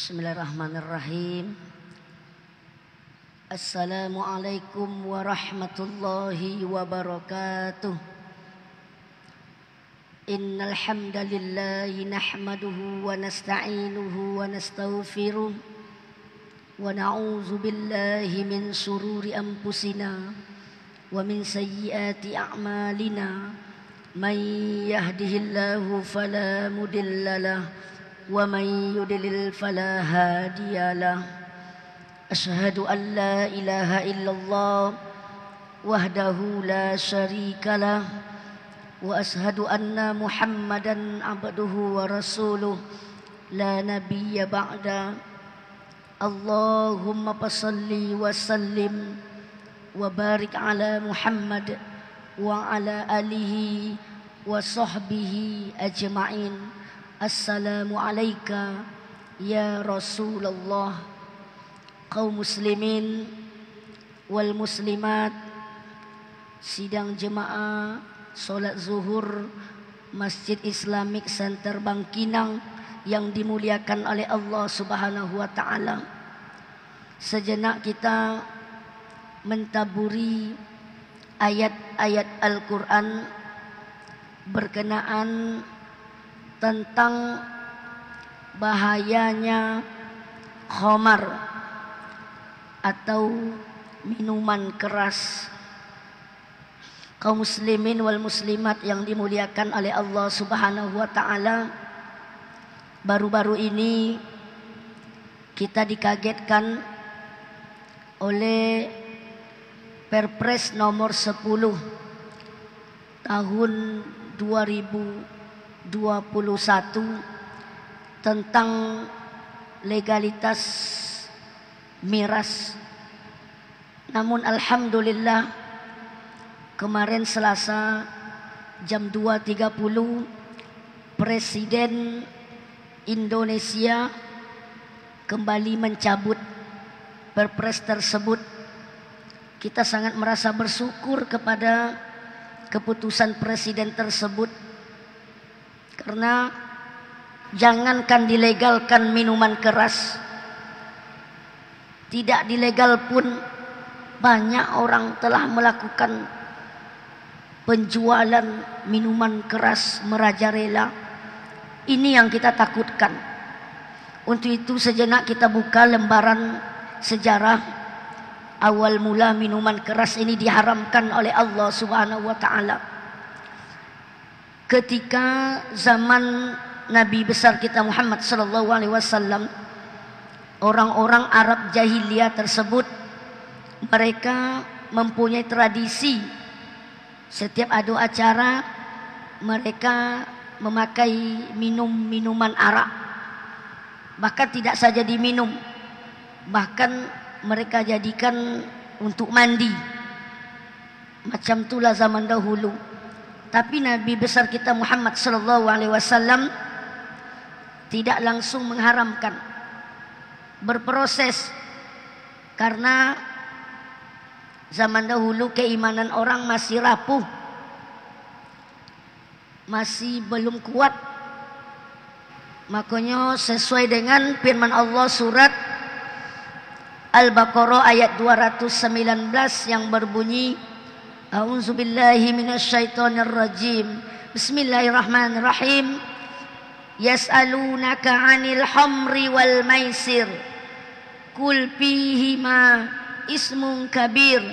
Bismillahirrahmanirrahim. Assalamualaikum warahmatullahi wabarakatuh. Innal hamdalillahi nahmaduhu wa nasta'inuhu wa nastaghfiruh wa na'udzu billahi min shururi anfusina wa min sayyiati a'malina. Man yahdihillahu fala mudilla lahu wa man yudlil fala hadiyalah. Asyhadu an la ilaha illallah wahdahu la syarikalah wa asyhadu anna Muhammadan abduhu wa rasuluh la nabiyya ba'da. Allahumma salli wa sallim wa barik ala Muhammad wa ala alihi wa sahbihi ajma'in. Assalamu alayka ya Rasulullah. Kaum muslimin wal muslimat, sidang jemaah solat zuhur Masjid Islamic Center Bangkinang yang dimuliakan oleh Allah Subhanahu wa taala. Sejenak kita mentaburi ayat-ayat Al-Qur'an berkenaan tentang bahayanya khamar atau minuman keras. Kaum muslimin wal muslimat yang dimuliakan oleh Allah Subhanahu wa taala, baru-baru ini kita dikagetkan oleh Perpres nomor 10 tahun 2021 tentang legalitas miras. Namun alhamdulillah kemarin Selasa jam 2.30 Presiden Indonesia kembali mencabut Perpres tersebut. Kita sangat merasa bersyukur kepada keputusan Presiden tersebut, karena jangankan dilegalkan minuman keras, tidak dilegal pun banyak orang telah melakukan penjualan minuman keras merajalela. Ini yang kita takutkan. Untuk itu sejenak kita buka lembaran sejarah awal mula minuman keras ini diharamkan oleh Allah Subhanahu wa taala. Ketika zaman Nabi besar kita Muhammad sallallahu alaihi wasallam, orang-orang Arab jahiliyah tersebut mereka mempunyai tradisi setiap ada acara mereka memakai minuman arak. Bahkan tidak saja diminum, bahkan mereka jadikan untuk mandi. Macam itulah zaman dahulu. Tapi Nabi besar kita Muhammad sallallahu alaihi wasallam tidak langsung mengharamkan, berproses, karena zaman dahulu keimanan orang masih rapuh, masih belum kuat. Makanya sesuai dengan firman Allah surat Al-Baqarah ayat 219 yang berbunyi, A'udzubillahi minasyaitonirrajim. Bismillahirrahmanirrahim. Yas'alunaka 'anil khamri wal maisir. Qul fihima ismun kabir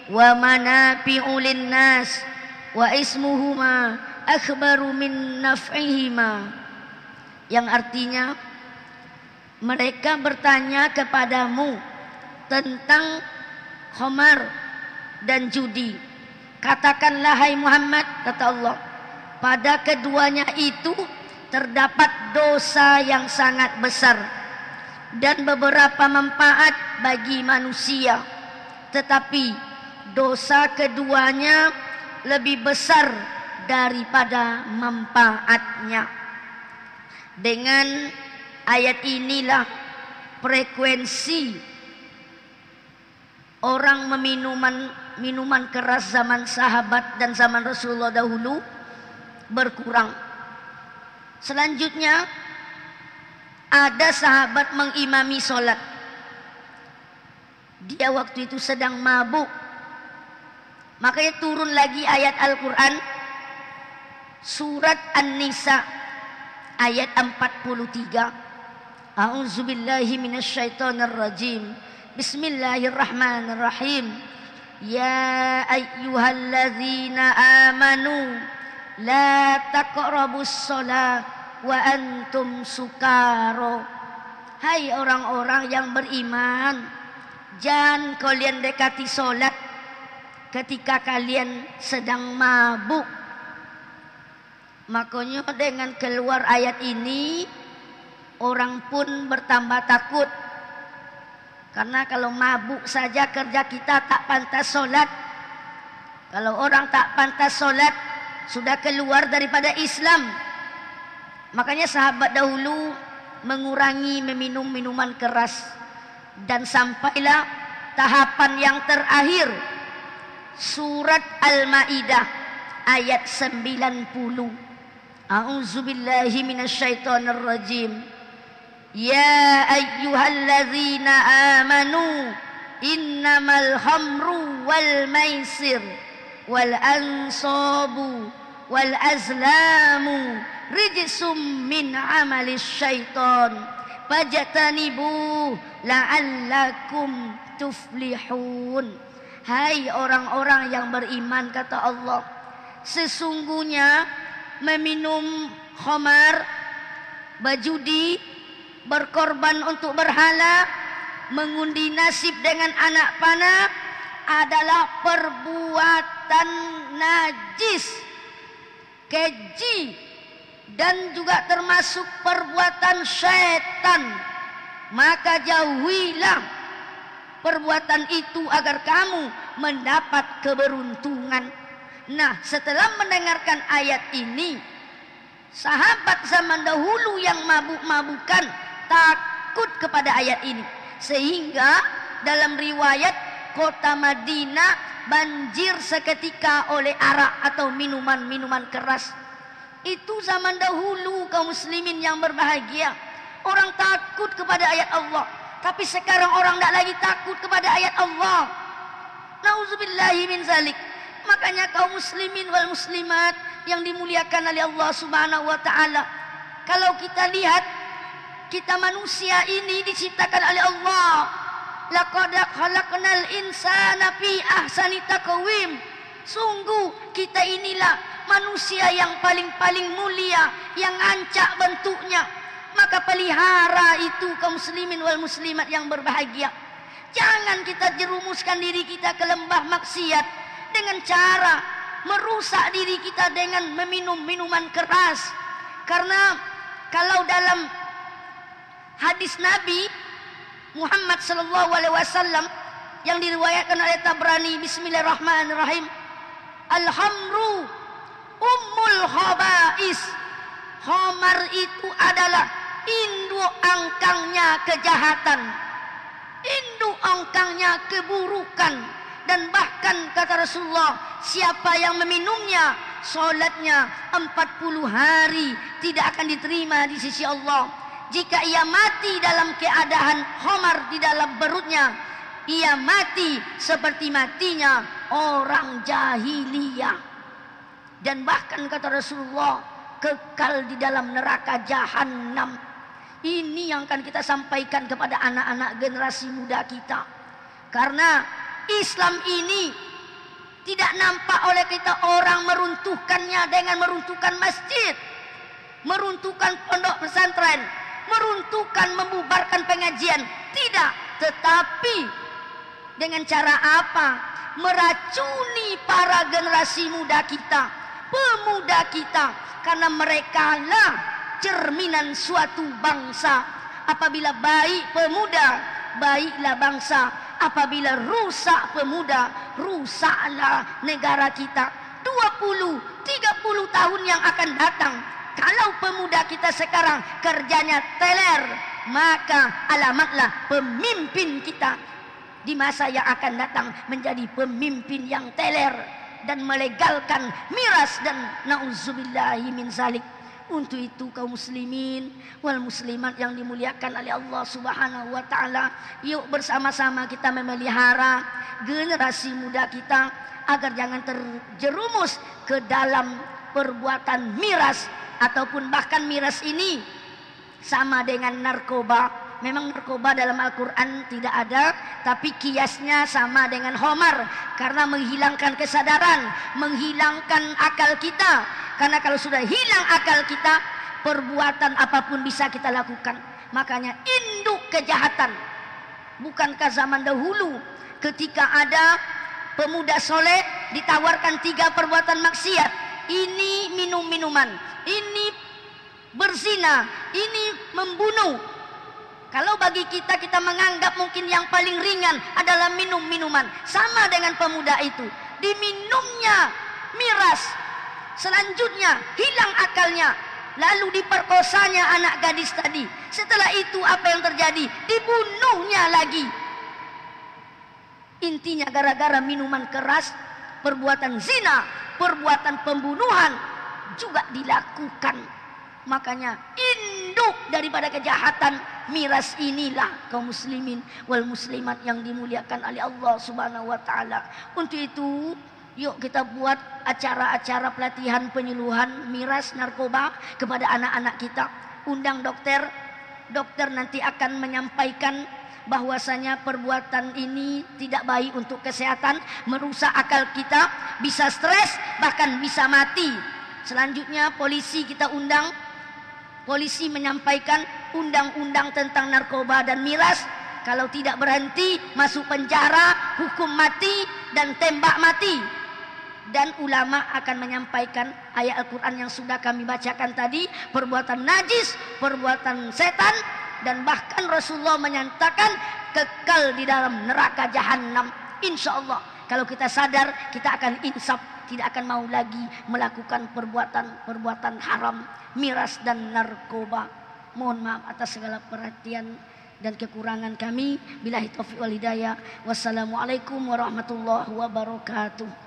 wa manafi'u lin-nas wa ismuhuma akhbaru min naf'ihima. Yang artinya, mereka bertanya kepadamu tentang khamar dan judi. Katakanlah hai Muhammad, kata Allah, pada keduanya itu terdapat dosa yang sangat besar dan beberapa manfaat bagi manusia, tetapi dosa keduanya lebih besar daripada manfaatnya. Dengan ayat inilah frekuensi orang minuman keras zaman sahabat dan zaman Rasulullah dahulu berkurang. Selanjutnya Ada sahabat mengimami sholat. Dia waktu itu sedang mabuk. Makanya turun lagi ayat Al-Quran. Surat An-Nisa ayat 43. A'udzubillahi minasyaitonirrajim. Bismillahirrahmanirrahim. Ya ayyuhalladzina amanu la taqrabus shalah wa antum sukaro. Hai orang-orang yang beriman, jangan kalian dekati solat ketika kalian sedang mabuk. Makanya dengan keluar ayat ini, orang pun bertambah takut. Karena kalau mabuk saja kerja kita tak pantas solat. Kalau orang tak pantas solat, sudah keluar daripada Islam. Makanya sahabat dahulu mengurangi meminum minuman keras. Dan sampailah tahapan yang terakhir. Surat Al-Ma'idah ayat 90. A'udzubillahi minasyaitonirrajim. Ya ayyuhalladzina amanu innamal khamru wal maisir wal ansabu wal azlamu rijsum min amalis syaitan fajtanibuh la'allakum tuflihun. Hai orang-orang yang beriman, kata Allah, sesungguhnya meminum khamar, berjudi, berkorban untuk berhala, mengundi nasib dengan anak panah adalah perbuatan najis, keji, dan juga termasuk perbuatan syaitan. Maka jauhilah perbuatan itu agar kamu mendapat keberuntungan. Nah, setelah mendengarkan ayat ini, sahabat zaman dahulu yang mabuk-mabukan takut kepada ayat ini, sehingga dalam riwayat kota Madinah banjir seketika oleh arak atau minuman-minuman keras. Itu zaman dahulu kaum muslimin yang berbahagia. Orang takut kepada ayat Allah. Tapi sekarang orang tidak lagi takut kepada ayat Allah. Nauzubillahi min zalik. Makanya kaum muslimin wal muslimat yang dimuliakan oleh Allah Subhanahu wa taala, kalau kita lihat, kita manusia ini diciptakan oleh Allah. Laqad khalaqnal insana fi ahsani taqwim. Sungguh kita inilah manusia yang paling mulia, yang ancak bentuknya. Maka pelihara itu kaum muslimin wal muslimat yang berbahagia. Jangan kita jerumuskan diri kita ke lembah maksiat dengan cara merusak diri kita dengan meminum minuman keras. Karena kalau dalam hadis Nabi Muhammad sallallahu alaihi wasallam yang diriwayatkan oleh Tabrani, bismillahirrahmanirrahim, al-khamru ummul khaba'is. Khamar itu adalah induk angkangnya kejahatan, induk angkangnya keburukan. Dan bahkan kata Rasulullah, siapa yang meminumnya, solatnya 40 hari tidak akan diterima di sisi Allah. Jika ia mati dalam keadaan khamar di dalam perutnya, ia mati seperti matinya orang jahiliyah. Dan bahkan kata Rasulullah, kekal di dalam neraka jahanam. Ini yang akan kita sampaikan kepada anak-anak generasi muda kita. Karena Islam ini tidak nampak oleh kita orang meruntuhkannya dengan meruntuhkan masjid, meruntuhkan pondok pesantren, meruntuhkan, membubarkan pengajian. Tidak, tetapi dengan cara apa? Meracuni para generasi muda kita, pemuda kita, karena mereka lah cerminan suatu bangsa. Apabila baik pemuda, baiklah bangsa. Apabila rusak pemuda, rusaklah negara kita. 20-30 tahun yang akan datang, kalau pemuda kita sekarang kerjanya teler, maka alamatlah pemimpin kita di masa yang akan datang menjadi pemimpin yang teler dan melegalkan miras dan nauzubillahi min zalik. Untuk itu kaum muslimin wal muslimat yang dimuliakan oleh Allah Subhanahu wa taala, yuk bersama-sama kita memelihara generasi muda kita agar jangan terjerumus ke dalam perbuatan miras, ataupun bahkan miras ini sama dengan narkoba. Memang narkoba dalam Al-Quran tidak ada, tapi kiasnya sama dengan homar, karena menghilangkan kesadaran, menghilangkan akal kita. Karena kalau sudah hilang akal kita, perbuatan apapun bisa kita lakukan. Makanya induk kejahatan. Bukankah zaman dahulu ketika ada pemuda soleh ditawarkan 3 perbuatan maksiat, ini minum minuman, ini berzina, ini membunuh. Kalau bagi kita, kita menganggap mungkin yang paling ringan adalah minum minuman. Sama dengan pemuda itu, diminumnya miras, selanjutnya hilang akalnya, lalu diperkosanya anak gadis tadi. Setelah itu apa yang terjadi? Dibunuhnya lagi. Intinya gara-gara minuman keras, perbuatan zina, perbuatan pembunuhan juga dilakukan. Makanya induk daripada kejahatan miras inilah kaum muslimin wal muslimat yang dimuliakan oleh Allah Subhanahu wa taala. Untuk itu, yuk kita buat acara-acara pelatihan penyuluhan miras narkoba kepada anak-anak kita. Undang dokter, dokter nanti akan menyampaikan bahwasanya perbuatan ini tidak baik untuk kesehatan, merusak akal kita, bisa stres, bahkan bisa mati. Selanjutnya polisi kita undang, polisi menyampaikan undang-undang tentang narkoba dan miras. Kalau tidak berhenti, masuk penjara, hukum mati dan tembak mati. Dan ulama akan menyampaikan ayat Al-Quran yang sudah kami bacakan tadi, perbuatan najis, perbuatan setan, dan bahkan Rasulullah menyatakan kekal di dalam neraka jahanam. Insya Allah kalau kita sadar, kita akan insaf, tidak akan mau lagi melakukan perbuatan haram, miras dan narkoba. Mohon maaf atas segala perhatian dan kekurangan kami. Billahi taufiq wal hidayah. Wassalamualaikum warahmatullahi wabarakatuh.